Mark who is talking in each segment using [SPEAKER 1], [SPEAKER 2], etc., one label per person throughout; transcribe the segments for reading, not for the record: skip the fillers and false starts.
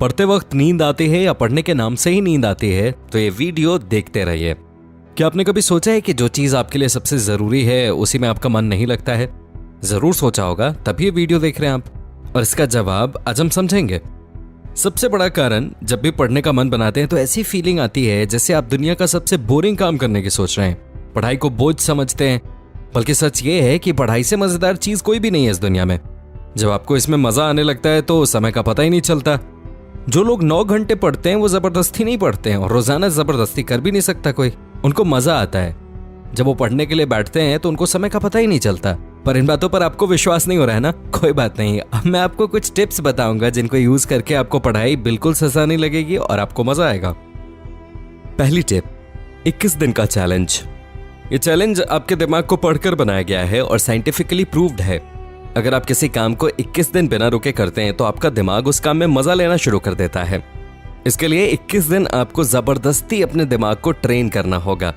[SPEAKER 1] पढ़ते वक्त नींद आती है या पढ़ने के नाम से ही नींद आती है तो ये वीडियो देखते रहिए। क्या आपने कभी सोचा है कि जो चीज आपके लिए सबसे जरूरी है उसी में आपका मन नहीं लगता है? जरूर सोचा होगा, तभी ये वीडियो देख रहे हैं आप। और इसका जवाब आज हम समझेंगे। सबसे बड़ा कारण, जब भी पढ़ने का मन बनाते हैं तो ऐसी फीलिंग आती है जैसे आप दुनिया का सबसे बोरिंग काम करने की सोच रहे हैं, पढ़ाई को बोझ समझते हैं। बल्कि सच ये है कि पढ़ाई से मजेदार चीज कोई भी नहीं है इस दुनिया में। जब आपको इसमें मजा आने लगता है तो समय का पता ही नहीं चलता। जो लोग 9 घंटे पढ़ते हैं वो जबरदस्ती नहीं पढ़ते हैं, और रोजाना जबरदस्ती कर भी नहीं सकता कोई। उनको मजा आता है। जब वो पढ़ने के लिए बैठते हैं तो उनको समय का पता ही नहीं चलता। पर इन बातों पर आपको विश्वास नहीं हो रहा है ना? कोई बात नहीं, अब मैं आपको कुछ टिप्स बताऊंगा जिनको यूज करके आपको पढ़ाई बिल्कुल सजा नहीं लगेगी और आपको मजा आएगा। पहली टिप, 21 दिन का चैलेंज। ये चैलेंज आपके दिमाग को पढ़कर बनाया गया है और साइंटिफिकली प्रूव्ड है। अगर आप किसी काम को 21 दिन बिना रुके करते हैं तो आपका दिमाग उस काम में मजा लेना शुरू कर देता है। इसके लिए 21 दिन आपको जबरदस्ती अपने दिमाग को ट्रेन करना होगा।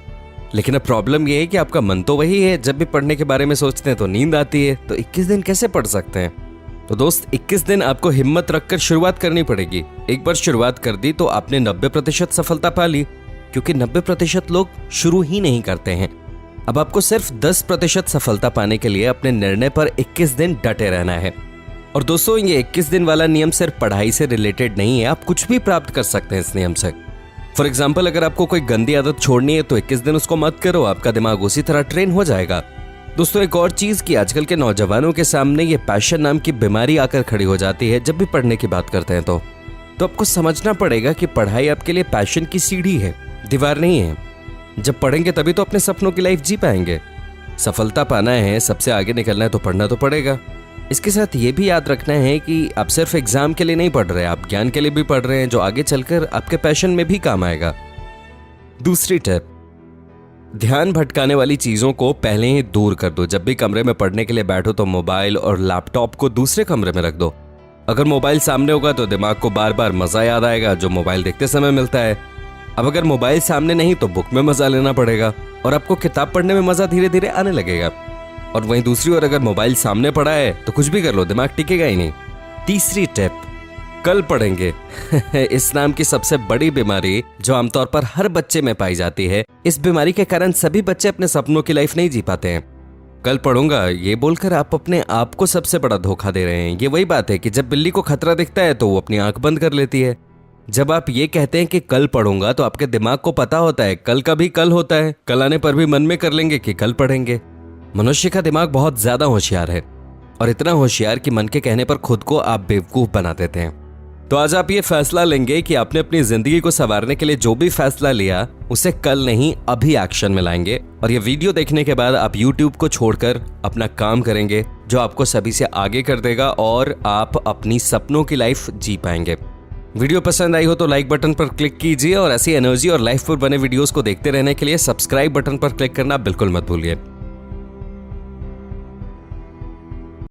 [SPEAKER 1] लेकिन अब प्रॉब्लम यह है कि आपका मन तो वही है। जब भी पढ़ने के बारे में सोचते हैं तो नींद आती है, तो 21 दिन कैसे पढ़ सकते हैं? तो दोस्त, 21 दिन आपको हिम्मत रखकर शुरुआत करनी पड़ेगी। एक बार शुरुआत कर दी तो आपने 90% सफलता पा ली, क्योंकि 90% लोग शुरू ही नहीं करते हैं। अब आपको सिर्फ 10% सफलता पाने के लिए अपने निर्णय पर 21 दिन डटे रहना है। और दोस्तों, ये 21 दिन वाला नियम सिर्फ पढ़ाई से रिलेटेड नहीं है। आप कुछ भी प्राप्त कर सकते हैं इस नियम से। फॉर एग्जाम्पल, अगर आपको कोई गंदी आदत छोड़नी है तो 21 दिन उसको मत करो, आपका दिमाग उसी तरह ट्रेन हो जाएगा। दोस्तों, एक और चीज कि आजकल के नौजवानों के सामने ये पैशन नाम की बीमारी आकर खड़ी हो जाती है जब भी पढ़ने की बात करते हैं तो आपको समझना पड़ेगा कि पढ़ाई आपके लिए पैशन की सीढ़ी है, दीवार नहीं है। जब पढ़ेंगे तभी तो अपने सपनों की लाइफ जी पाएंगे। सफलता पाना है, सबसे आगे निकलना है तो पढ़ना तो पड़ेगा। इसके साथ ये भी याद रखना है कि आप सिर्फ एग्जाम के लिए नहीं पढ़ रहे, आप ज्ञान के लिए भी पढ़ रहे हैं, जो आगे चलकर आपके पैशन में भी काम आएगा। दूसरी टिप, ध्यान भटकाने वाली चीजों को पहले ही दूर कर दो। जब भी कमरे में पढ़ने के लिए बैठो तो मोबाइल और लैपटॉप को दूसरे कमरे में रख दो। अगर मोबाइल सामने होगा तो दिमाग को बार बार मजा याद आएगा जो मोबाइल देखते समय मिलता है। अब अगर मोबाइल सामने नहीं तो बुक में मजा लेना पड़ेगा और आपको किताब पढ़ने में मजा धीरे धीरे आने लगेगा। और वहीं दूसरी ओर अगर मोबाइल सामने पड़ा है तो कुछ भी कर लो, दिमाग टिकेगा ही नहीं। तीसरी टिप, कल पढ़ेंगे। इस नाम की सबसे बड़ी बीमारी जो आमतौर पर हर बच्चे में पाई जाती है, इस बीमारी के कारण सभी बच्चे अपने सपनों की लाइफ नहीं जी पाते हैं। कल पढ़ूंगा ये बोलकर आप अपने आप को सबसे बड़ा धोखा दे रहे हैं। ये वही बात है कि जब बिल्ली को खतरा दिखता है तो वो अपनी आंख बंद कर लेती है। जब आप ये कहते हैं कि कल पढ़ूंगा तो आपके दिमाग को पता होता है कल का भी कल होता है। कल आने पर भी मन में कर लेंगे कि कल पढ़ेंगे। मनुष्य का दिमाग बहुत ज्यादा होशियार है, और इतना होशियार कि मन के कहने पर खुद को आप बेवकूफ बना देते हैं। तो आज आप ये फैसला लेंगे कि आपने अपनी जिंदगी को संवारने के लिए जो भी फैसला लिया उसे कल नहीं अभी एक्शन में लाएंगे। और ये वीडियो देखने के बाद आप YouTube को छोड़कर अपना काम करेंगे जो आपको सभी से आगे कर देगा और आप अपनी सपनों की लाइफ जी पाएंगे। वीडियो पसंद आई हो तो लाइक बटन पर क्लिक कीजिए और ऐसी एनर्जी और लाइफ पर बने वीडियोस को देखते रहने के लिए सब्सक्राइब बटन पर क्लिक करना बिल्कुल मत भूलिए।